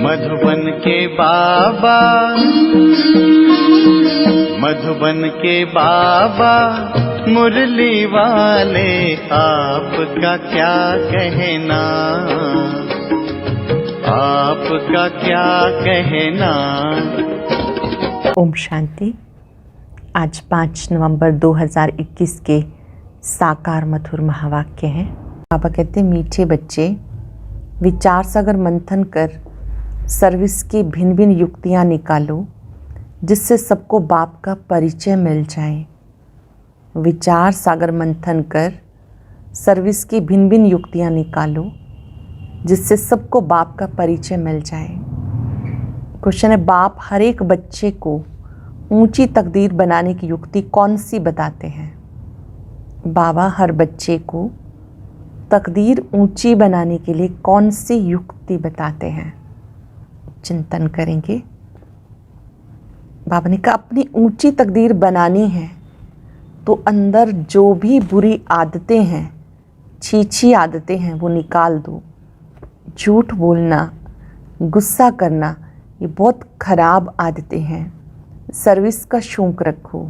मधुबन के बाबा, मधुबन के बाबा मुरली वाले, आपका क्या कहना, आपका क्या कहना। ओम शांति। आज 5 नवंबर 2021 के साकार मधुर महावाक्य हैं। बाबा कहते हैं, मीठे बच्चे, विचार सागर मंथन कर सर्विस की भिन्न भिन्न युक्तियाँ निकालो, जिससे सबको बाप का परिचय मिल जाए। विचार सागर मंथन कर सर्विस की भिन्न भिन्न युक्तियाँ निकालो, जिससे सबको बाप का परिचय मिल जाए। क्वेश्चन है, बाप हर एक बच्चे को ऊंची तकदीर बनाने की युक्ति कौन सी बताते हैं? बाबा हर बच्चे को तकदीर ऊंची बनाने के लिए कौन सी युक्ति बताते हैं? चिंतन करेंगे। बाबा ने कहा, अपनी ऊंची तकदीर बनानी है तो अंदर जो भी बुरी आदतें हैं, छी आदतें हैं, वो निकाल दो। झूठ बोलना, गुस्सा करना, ये बहुत खराब आदतें हैं। सर्विस का शौक रखो।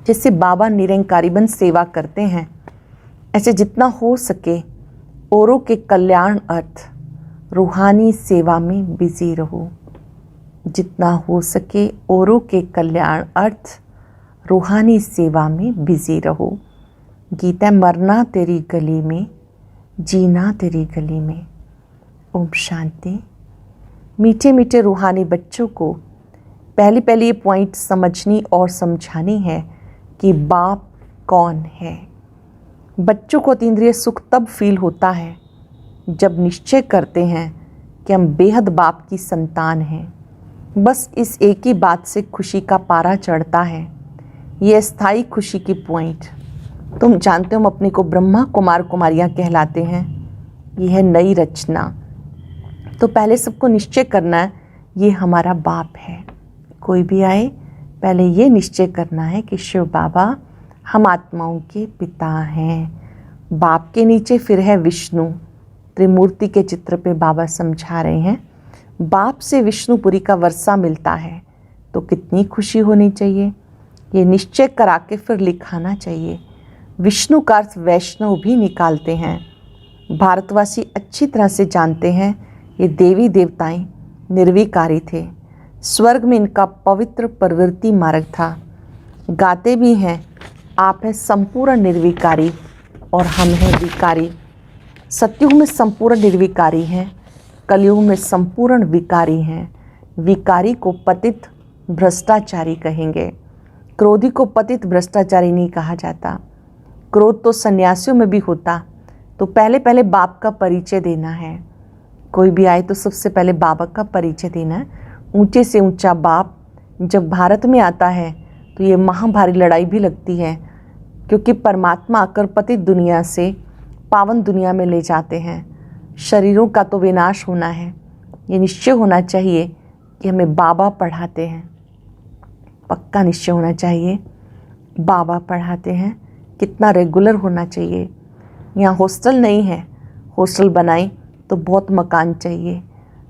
जैसे बाबा निरंकारी बन सेवा करते हैं, ऐसे जितना हो सके औरों के कल्याण अर्थ रूहानी सेवा में बिजी रहो। जितना हो सके औरों के कल्याण अर्थ रूहानी सेवा में बिजी रहो। गीता, मरना तेरी गली में, जीना तेरी गली में। ओम शांति। मीठे मीठे रूहानी बच्चों को पहले ये पॉइंट समझनी और समझानी है कि बाप कौन है। बच्चों को अतीन्द्रिय सुख तब फील होता है जब निश्चय करते हैं कि हम बेहद बाप की संतान हैं। बस इस एक ही बात से खुशी का पारा चढ़ता है। ये स्थायी खुशी की पॉइंट। तुम जानते हो, हम अपने को ब्रह्मा कुमार कुमारियाँ कहलाते हैं। ये है नई रचना। तो पहले सबको निश्चय करना है, ये हमारा बाप है। कोई भी आए, पहले ये निश्चय करना है कि शिव बाबा हम आत्माओं के पिता हैं। बाप के नीचे फिर है विष्णु। त्रिमूर्ति के चित्र पे बाबा समझा रहे हैं, बाप से विष्णुपुरी का वर्षा मिलता है तो कितनी खुशी होनी चाहिए। ये निश्चय करा के फिर लिखाना चाहिए। विष्णु का अर्थ वैष्णव भी निकालते हैं। भारतवासी अच्छी तरह से जानते हैं, ये देवी देवताएं निर्विकारी थे। स्वर्ग में इनका पवित्र प्रवृत्ति मार्ग था। गाते भी हैं, आप है संपूर्ण निर्विकारी और हम हैं विकारी। सत्युग में संपूर्ण निर्विकारी हैं, कलयुग में संपूर्ण विकारी हैं। विकारी को पतित भ्रष्टाचारी कहेंगे। क्रोधी को पतित भ्रष्टाचारी नहीं कहा जाता। क्रोध तो सन्यासियों में भी होता। तो पहले बाप का परिचय देना है। कोई भी आए तो सबसे पहले बाबा का परिचय देना है। ऊंचे से ऊंचा बाप जब भारत में आता है तो ये महाभारी लड़ाई भी लगती है, क्योंकि परमात्मा आकर पतित दुनिया से पावन दुनिया में ले जाते हैं। शरीरों का तो विनाश होना है। ये निश्चय होना चाहिए कि हमें बाबा पढ़ाते हैं। पक्का निश्चय होना चाहिए, बाबा पढ़ाते हैं। कितना रेगुलर होना चाहिए। यहाँ हॉस्टल नहीं है, हॉस्टल बनाएं तो बहुत मकान चाहिए।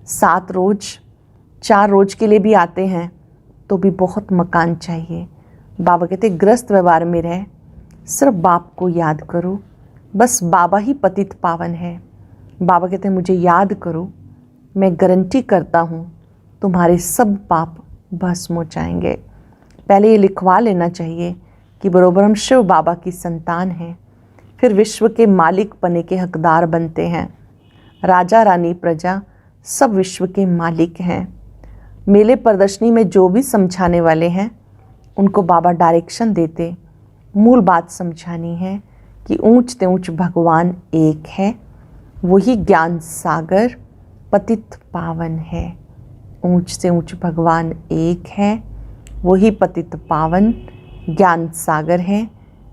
7 रोज़ 4 रोज़ के लिए भी आते हैं तो भी बहुत मकान चाहिए। बाबा कहते ग्रस्त व्यवहार में रहे, सिर्फ बाप को याद करो। बस बाबा ही पतित पावन है। बाबा कहते हैं मुझे याद करो, मैं गारंटी करता हूँ तुम्हारे सब पाप भस्म हो जाएंगे। पहले ये लिखवा लेना चाहिए कि बरोबर हम शिव बाबा की संतान हैं। फिर विश्व के मालिक बने के हकदार बनते हैं। राजा रानी प्रजा सब विश्व के मालिक हैं। मेले प्रदर्शनी में जो भी समझाने वाले हैं उनको बाबा डायरेक्शन देते। मूल बात समझानी है कि ऊंच से ऊंच भगवान एक है, वही ज्ञान सागर पतित पावन है। ऊंच से ऊंच भगवान एक है, वही पतित पावन ज्ञान सागर है।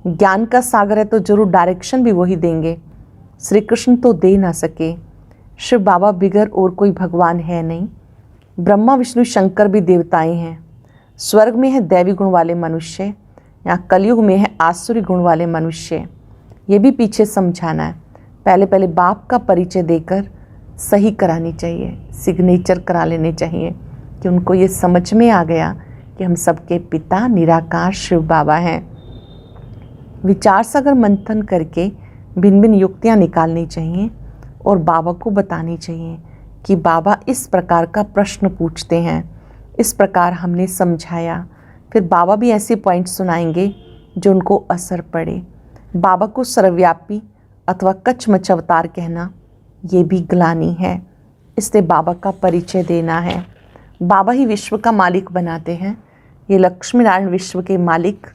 ज्ञान का सागर है तो जरूर डायरेक्शन भी वही देंगे। श्री कृष्ण तो दे ना सके, शिव बाबा बिगर और कोई भगवान है नहीं। ब्रह्मा विष्णु शंकर भी देवताएं हैं। स्वर्ग में है दैवी गुण वाले मनुष्य, यहाँ कलयुग में है आसुरी गुण वाले मनुष्य। ये भी पीछे समझाना है। पहले बाप का परिचय देकर सही करानी चाहिए, सिग्नेचर करा लेने चाहिए कि उनको ये समझ में आ गया कि हम सबके पिता निराकार शिव बाबा हैं। विचार सागर मंथन करके भिन्न भिन्न युक्तियाँ निकालनी चाहिए और बाबा को बतानी चाहिए कि बाबा इस प्रकार का प्रश्न पूछते हैं, इस प्रकार हमने समझाया। फिर बाबा भी ऐसे पॉइंट सुनाएंगे जो उनको असर पड़े। बाबा को सर्वव्यापी अथवा कचमच अवतार कहना ये भी ग्लानि है, इसलिए बाबा का परिचय देना है। बाबा ही विश्व का मालिक बनाते हैं। ये लक्ष्मी नारायण विश्व के मालिक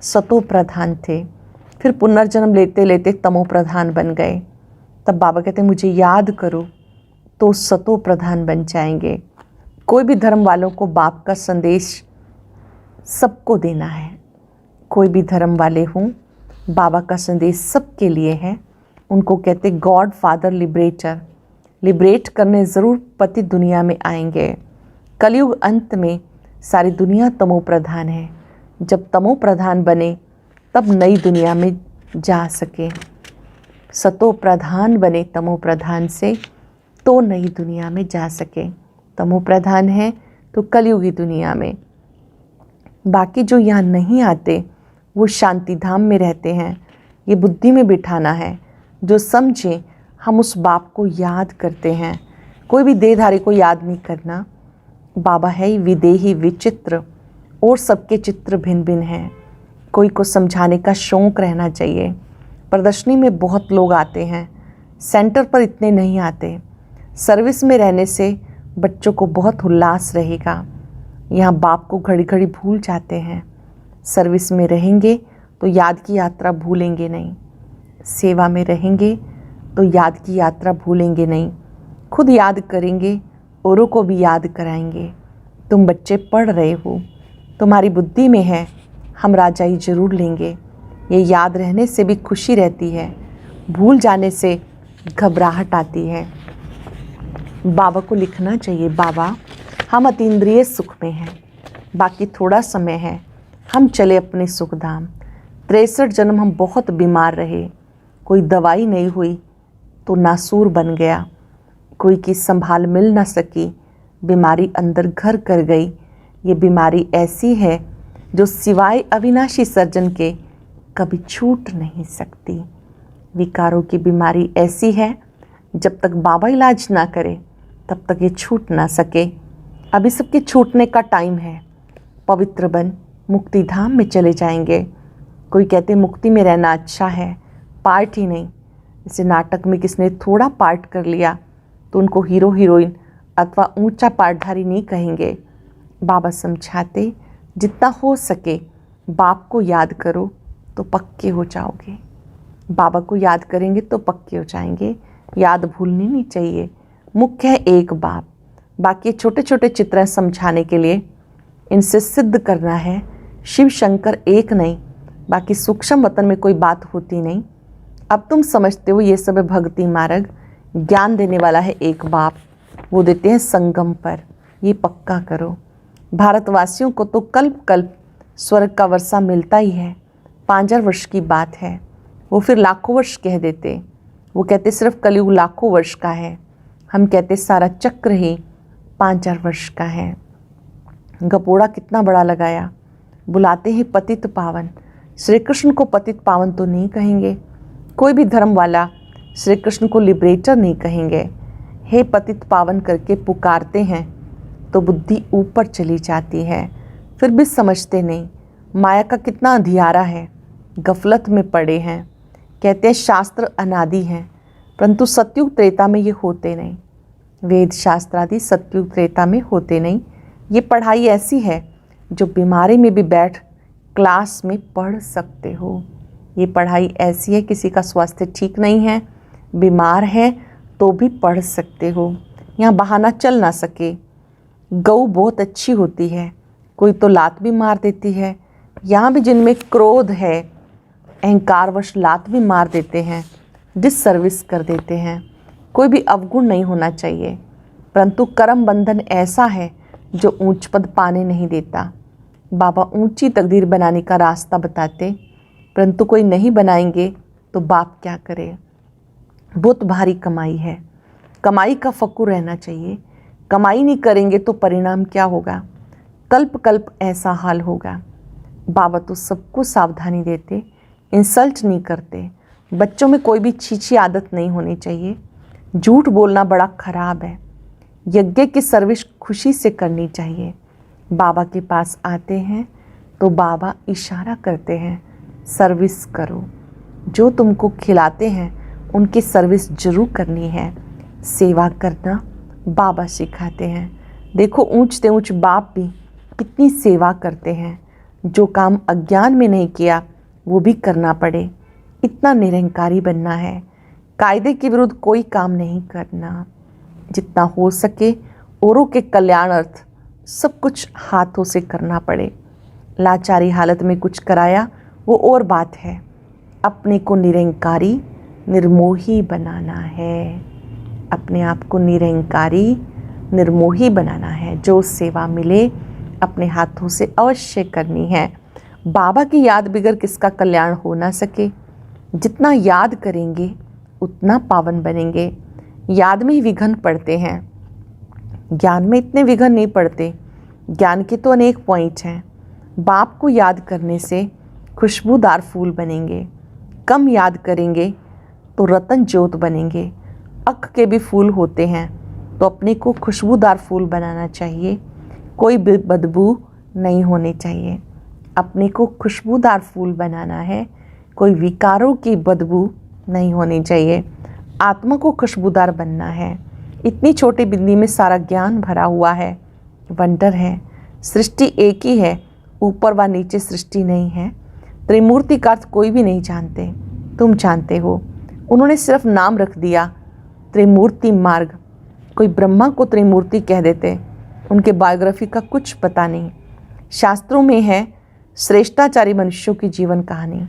सतो प्रधान थे, फिर पुनर्जन्म लेते लेते तमो प्रधान बन गए। तब बाबा कहते हैं मुझे याद करो तो सतो प्रधान बन जाएंगे। कोई भी धर्म वालों को बाप का संदेश सबको देना है। कोई भी धर्म वाले हों, बाबा का संदेश सबके लिए है। उनको कहते गॉड फादर लिबरेटर, लिबरेट करने ज़रूर पति दुनिया में आएंगे। कलयुग अंत में सारी दुनिया तमो प्रधान है। जब तमो प्रधान बने तब नई दुनिया में जा सके। सतो प्रधान बने तमो प्रधान से तो नई दुनिया में जा सके। तमो प्रधान है तो कलयुगी दुनिया में। बाकी जो यहाँ नहीं आते वो शांति धाम में रहते हैं। ये बुद्धि में बिठाना है। जो समझे हम उस बाप को याद करते हैं। कोई भी देहधारी को याद नहीं करना। बाबा है ही विदेही विचित्र और सबके चित्र भिन्न भिन्न हैं। कोई को समझाने का शौक़ रहना चाहिए। प्रदर्शनी में बहुत लोग आते हैं, सेंटर पर इतने नहीं आते। सर्विस में रहने से बच्चों को बहुत उल्लास रहेगा। यहाँ बाप को घड़ी घड़ी भूल जाते हैं। सर्विस में रहेंगे तो याद की यात्रा भूलेंगे नहीं। सेवा में रहेंगे तो याद की यात्रा भूलेंगे नहीं। खुद याद करेंगे, औरों को भी याद कराएंगे। तुम बच्चे पढ़ रहे हो, तुम्हारी बुद्धि में है, हम राजाई ज़रूर लेंगे। ये याद रहने से भी खुशी रहती है, भूल जाने से घबराहट आती है। बाबा को लिखना चाहिए, बाबा हम अतीन्द्रिय सुख में हैं, बाकी थोड़ा समय है, हम चले अपने सुखधाम। 63 जन्म हम बहुत बीमार रहे, कोई दवाई नहीं हुई तो नासूर बन गया। कोई की संभाल मिल ना सकी, बीमारी अंदर घर कर गई। ये बीमारी ऐसी है जो सिवाय अविनाशी सर्जन के कभी छूट नहीं सकती। विकारों की बीमारी ऐसी है जब तक बाबा इलाज ना करे तब तक ये छूट ना सके। अभी सबके छूटने का टाइम है। पवित्र बन मुक्ति धाम में चले जाएंगे। कोई कहते मुक्ति में रहना अच्छा है, पार्ट ही नहीं। जैसे नाटक में किसने थोड़ा पार्ट कर लिया तो उनको हीरो हीरोइन अथवा ऊंचा पार्टधारी नहीं कहेंगे। बाबा समझाते जितना हो सके बाप को याद करो तो पक्के हो जाओगे। बाबा को याद करेंगे तो पक्के हो जाएंगे। याद भूलनी नहीं चाहिए। मुख्य है एक बाप, बाकी छोटे छोटे चित्र समझाने के लिए इनसे सिद्ध करना है शिव शंकर एक नहीं। बाकी सूक्ष्म वतन में कोई बात होती नहीं। अब तुम समझते हो ये सब भक्ति मार्ग। ज्ञान देने वाला है एक बाप, वो देते हैं संगम पर। ये पक्का करो। भारतवासियों को तो कल्प कल्प स्वर्ग का वर्षा मिलता ही है। 5000 वर्ष की बात है, वो फिर लाखों वर्ष कह देते। वो कहते सिर्फ कलयुग लाखों वर्ष का है, हम कहते सारा चक्र ही 5000 वर्ष का है। गपोड़ा कितना बड़ा लगाया। बुलाते हैं पतित पावन। श्री कृष्ण को पतित पावन तो नहीं कहेंगे। कोई भी धर्म वाला श्री कृष्ण को लिबरेटर नहीं कहेंगे। हे पतित पावन करके पुकारते हैं तो बुद्धि ऊपर चली जाती है। फिर भी समझते नहीं माया का कितना अंधियारा है, गफलत में पड़े हैं। कहते हैं शास्त्र अनादि हैं, परंतु सतयुग त्रेता में ये होते नहीं। वेद शास्त्र आदि सतयुग त्रेता में होते नहीं। ये पढ़ाई ऐसी है जो बीमारी में भी बैठ क्लास में पढ़ सकते हो। ये पढ़ाई ऐसी है किसी का स्वास्थ्य ठीक नहीं है, बीमार है तो भी पढ़ सकते हो। यहाँ बहाना चल ना सके। गऊ बहुत अच्छी होती है, कोई तो लात भी मार देती है। यहाँ भी जिनमें क्रोध है, अहंकारवश लात भी मार देते हैं, डिससर्विस कर देते हैं। कोई भी अवगुण नहीं होना चाहिए, परंतु कर्म बंधन ऐसा है जो ऊंच पद पाने नहीं देता। बाबा ऊंची तकदीर बनाने का रास्ता बताते, परंतु कोई नहीं बनाएंगे तो बाप क्या करे। बहुत भारी कमाई है। कमाई का फक्र रहना चाहिए। कमाई नहीं करेंगे तो परिणाम क्या होगा? कल्प कल्प ऐसा हाल होगा। बाबा तो सबको सावधानी देते, इंसल्ट नहीं करते। बच्चों में कोई भी छीछी आदत नहीं होनी चाहिए। झूठ बोलना बड़ा खराब है। यज्ञ की सर्विस खुशी से करनी चाहिए। बाबा के पास आते हैं तो बाबा इशारा करते हैं, सर्विस करो। जो तुमको खिलाते हैं उनकी सर्विस जरूर करनी है। सेवा करना बाबा सिखाते हैं। देखो ऊंच से ऊंच बाप भी कितनी सेवा करते हैं। जो काम अज्ञान में नहीं किया वो भी करना पड़े, इतना निरंकारी बनना है। कायदे के विरुद्ध कोई काम नहीं करना। जितना हो सके औरों के कल्याणार्थ सब कुछ हाथों से करना पड़े। लाचारी हालत में कुछ कराया वो और बात है। अपने को निरंकारी निर्मोही बनाना है। अपने आप को निरंकारी निर्मोही बनाना है। जो सेवा मिले अपने हाथों से अवश्य करनी है। बाबा की याद बगैर किसका कल्याण हो ना सके। जितना याद करेंगे उतना पावन बनेंगे। याद में ही विघ्न पड़ते हैं, ज्ञान में इतने विघ्न नहीं पड़ते। ज्ञान के तो अनेक पॉइंट हैं। बाप को याद करने से खुशबूदार फूल बनेंगे। कम याद करेंगे तो रतन ज्योत बनेंगे। अख के भी फूल होते हैं तो अपने को खुशबूदार फूल बनाना चाहिए। कोई बदबू नहीं होनी चाहिए। अपने को खुशबूदार फूल बनाना है। कोई विकारों की बदबू नहीं होनी चाहिए। आत्मा को खुशबूदार बनना है। इतनी छोटी बिंदी में सारा ज्ञान भरा हुआ है। वंडर है। सृष्टि एक ही है, ऊपर व नीचे सृष्टि नहीं है। त्रिमूर्ति का अर्थ कोई भी नहीं जानते, तुम जानते हो। उन्होंने सिर्फ नाम रख दिया त्रिमूर्ति मार्ग। कोई ब्रह्मा को त्रिमूर्ति कह देते, उनके बायोग्राफी का कुछ पता नहीं। शास्त्रों में है श्रेष्ठाचारी मनुष्यों की जीवन कहानी।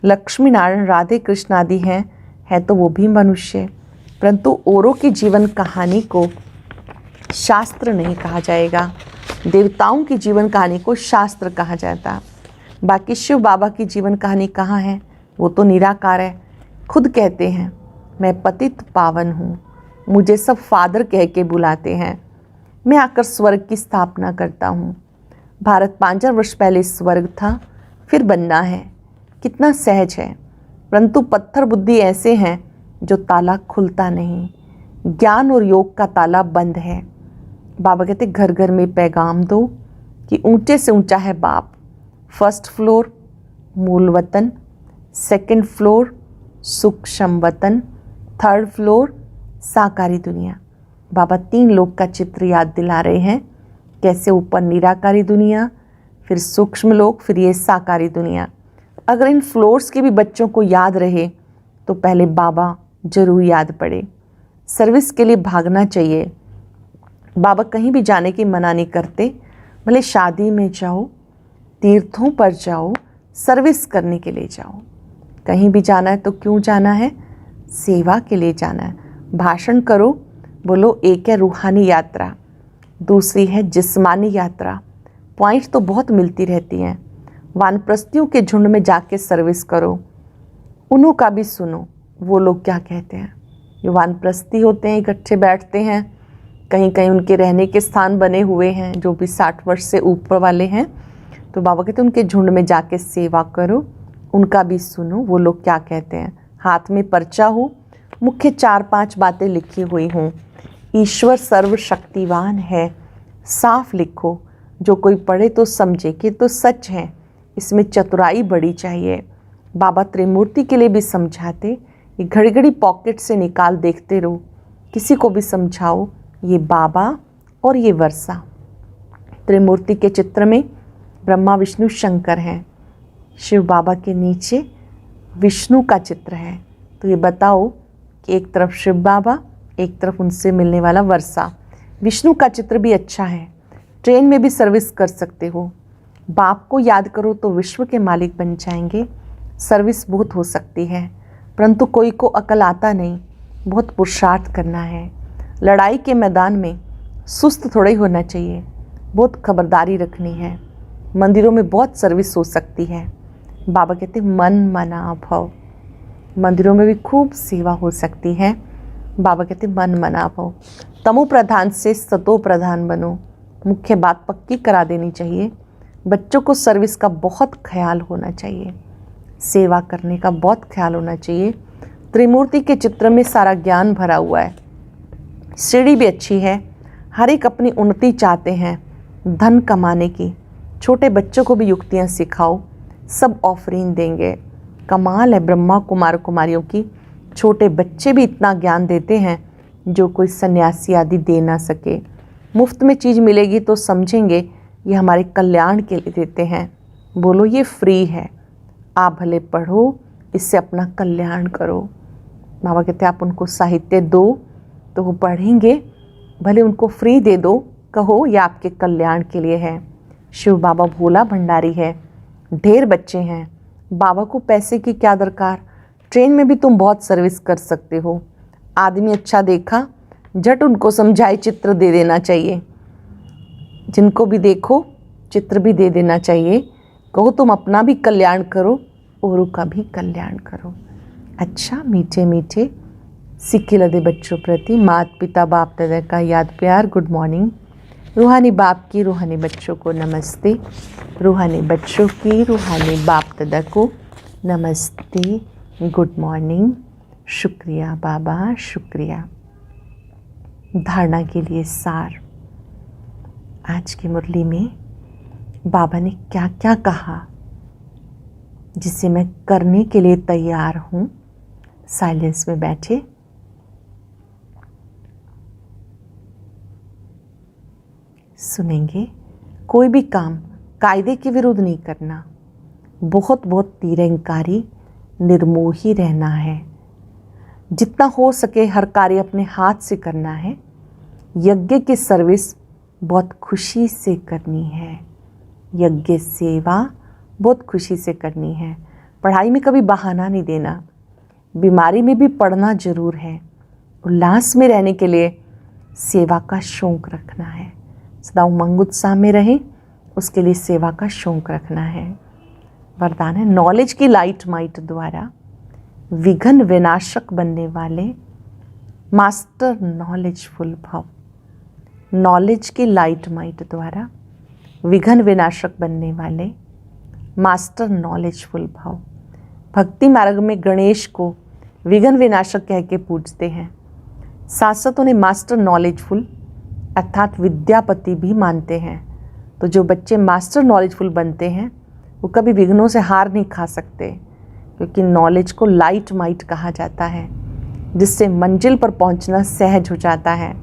लक्ष्मी नारायण राधे कृष्ण आदि हैं, है तो वो भी मनुष्य, परंतु औरों की जीवन कहानी को शास्त्र नहीं कहा जाएगा। देवताओं की जीवन कहानी को शास्त्र कहा जाता। बाकी शिव बाबा की जीवन कहानी कहाँ है? वो तो निराकार है। खुद कहते हैं मैं पतित पावन हूँ, मुझे सब फादर कह के बुलाते हैं। मैं आकर स्वर्ग की स्थापना करता हूँ। भारत 5000 वर्ष पहले स्वर्ग था, फिर बनना है। कितना सहज है। परंतु पत्थर बुद्धि ऐसे हैं जो ताला खुलता नहीं। ज्ञान और योग का ताला बंद है। बाबा कहते घर घर में पैगाम दो कि ऊंचे से ऊंचा है बाप। फर्स्ट फ्लोर मूल वतन, सेकंड फ्लोर सूक्ष्म वतन, थर्ड फ्लोर साकारी दुनिया। बाबा 3 लोक का चित्र याद दिला रहे हैं। कैसे ऊपर निराकारी दुनिया, फिर सूक्ष्म लोक, फिर ये साकारी दुनिया। अगर इन फ्लोर्स के भी बच्चों को याद रहे तो पहले बाबा जरूर याद पड़े। सर्विस के लिए भागना चाहिए। बाबा कहीं भी जाने की मना नहीं करते। भले शादी में जाओ, तीर्थों पर जाओ, सर्विस करने के लिए जाओ। कहीं भी जाना है तो क्यों जाना है? सेवा के लिए जाना है। भाषण करो, बोलो एक है रूहानी यात्रा, दूसरी है जिस्मानी यात्रा। पॉइंट तो बहुत मिलती रहती हैं। वानप्रस्थियों के झुंड में जाके सर्विस करो, उन्हों का भी सुनो वो लोग क्या कहते हैं। जो वानप्रस्थी होते हैं इकट्ठे बैठते हैं, कहीं कहीं उनके रहने के स्थान बने हुए हैं, जो भी 60 वर्ष से ऊपर वाले हैं। तो बाबा कहते हैं उनके झुंड में जाके सेवा करो, उनका भी सुनो वो लोग क्या कहते हैं। हाथ में पर्चा हो, मुख्य 4-5 बातें लिखी हुई हों। ईश्वर सर्वशक्तिवान है, साफ लिखो। जो कोई पढ़े तो समझे कि तो सच है। इसमें चतुराई बड़ी चाहिए। बाबा त्रिमूर्ति के लिए भी समझाते, ये घड़ी घड़ी पॉकेट से निकाल देखते रहो। किसी को भी समझाओ, ये बाबा और ये वर्षा। त्रिमूर्ति के चित्र में ब्रह्मा विष्णु शंकर हैं। शिव बाबा के नीचे विष्णु का चित्र है। तो ये बताओ कि एक तरफ शिव बाबा, एक तरफ उनसे मिलने वाला वर्षा। विष्णु का चित्र भी अच्छा है। ट्रेन में भी सर्विस कर सकते हो। बाप को याद करो तो विश्व के मालिक बन जाएंगे। सर्विस बहुत हो सकती है, परंतु कोई को अकल आता नहीं। बहुत पुरुषार्थ करना है। लड़ाई के मैदान में सुस्त थोड़ा ही होना चाहिए, बहुत खबरदारी रखनी है। मंदिरों में बहुत सर्विस हो सकती है। बाबा कहते मन मना भव। मंदिरों में भी खूब सेवा हो सकती है। बाबा कहते मन मना पाओ, तमो प्रधान से सतो प्रधान बनो। मुख्य बात पक्की करा देनी चाहिए, बच्चों को सर्विस का बहुत ख्याल होना चाहिए, सेवा करने का बहुत ख्याल होना चाहिए। त्रिमूर्ति के चित्र में सारा ज्ञान भरा हुआ है, सीढ़ी भी अच्छी है, हर एक अपनी उन्नति चाहते हैं, धन कमाने की। छोटे बच्चों को भी युक्तियाँ सिखाओ, सब ऑफरिंग देंगे। कमाल है ब्रह्मा कुमार कुमारियों की, छोटे बच्चे भी इतना ज्ञान देते हैं जो कोई सन्यासी आदि दे ना सके। मुफ्त में चीज़ मिलेगी तो समझेंगे ये हमारे कल्याण के लिए देते हैं। बोलो ये फ्री है, आप भले पढ़ो, इससे अपना कल्याण करो। बाबा कहते हैं आप उनको साहित्य दो तो वो पढ़ेंगे, भले उनको फ्री दे दो, कहो ये आपके कल्याण के लिए है। शिव बाबा भोला भंडारी है, ढेर बच्चे हैं, बाबा को पैसे की क्या दरकार, ट्रेन में भी तुम बहुत सर्विस कर सकते हो। आदमी अच्छा देखा, झट उनको समझाए चित्र दे देना चाहिए, जिनको भी देखो चित्र भी दे देना चाहिए। कहो तुम अपना भी कल्याण करो, औरों का भी कल्याण करो। अच्छा मीठे मीठे सिक्के लदे बच्चों प्रति माता पिता बाप दादा का याद प्यार गुड मॉर्निंग। रूहानी बाप की रूहानी बच्चों को नमस्ते, रूहानी बच्चों की रूहानी बाप दादा को नमस्ते, गुड मॉर्निंग। शुक्रिया बाबा, शुक्रिया। धारणा के लिए सार, आज की मुरली में बाबा ने क्या क्या कहा जिसे मैं करने के लिए तैयार हूँ। साइलेंस में बैठे, सुनेंगे। कोई भी काम कायदे के विरुद्ध नहीं करना, बहुत बहुत निरंकारी निर्मोही रहना है। जितना हो सके हर कार्य अपने हाथ से करना है। यज्ञ की सर्विस बहुत खुशी से करनी है, यज्ञ सेवा बहुत खुशी से करनी है। पढ़ाई में कभी बहाना नहीं देना, बीमारी में भी पढ़ना ज़रूर है। उल्लास में रहने के लिए सेवा का शौक़ रखना है, सदा उमंग उत्साह में रहें, उसके लिए सेवा का शौक़ रखना है। वरदान है नॉलेज की लाइट माइट द्वारा विघ्न विनाशक बनने वाले मास्टर नॉलेजफुल भव। नॉलेज की लाइट माइट द्वारा विघ्न विनाशक बनने वाले मास्टर नॉलेजफुल भव। भक्ति मार्ग में गणेश को विघ्न विनाशक कह के पूजते हैं, साथ साथ उन्हें मास्टर नॉलेजफुल अर्थात विद्यापति भी मानते हैं। तो जो बच्चे मास्टर नॉलेजफुल बनते हैं वो कभी विघ्नों से हार नहीं खा सकते, क्योंकि नॉलेज को लाइट माइट कहा जाता है, जिससे मंजिल पर पहुंचना सहज हो जाता है।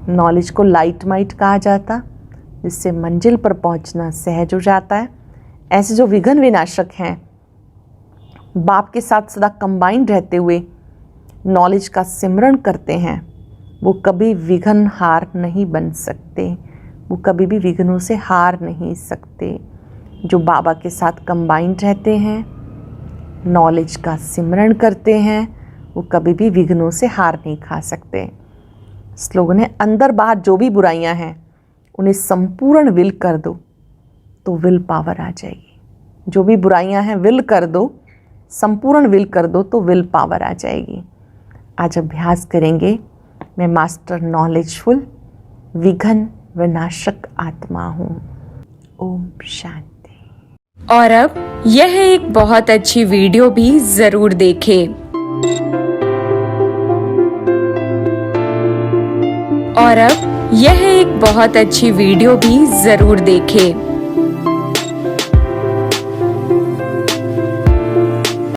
नॉलेज को लाइट माइट कहा जाता, जिससे मंजिल पर पहुंचना सहज हो जाता है। ऐसे जो विघ्न विनाशक हैं, बाप के साथ सदा कंबाइंड रहते हुए नॉलेज का सिमरण करते हैं, वो कभी विघ्न हार नहीं बन सकते, वो कभी भी विघ्नों से हार नहीं सकते। जो बाबा के साथ कंबाइंड रहते हैं, नॉलेज का सिमरण करते हैं, वो कभी भी विघ्नों से हार नहीं खा सकते। स्लोगन है अंदर बाहर जो भी बुराइयां हैं उन्हें संपूर्ण विल कर दो तो विल पावर आ जाएगी। जो भी बुराइयां हैं विल कर दो, संपूर्ण विल कर दो तो विल पावर आ जाएगी। आज अभ्यास करेंगे, मैं मास्टर नॉलेजफुल विघ्न विनाशक आत्मा हूँ। ओम शांति। और अब यह एक बहुत अच्छी वीडियो भी जरूर देखें। और अब यह एक बहुत अच्छी वीडियो भी जरूर देखें।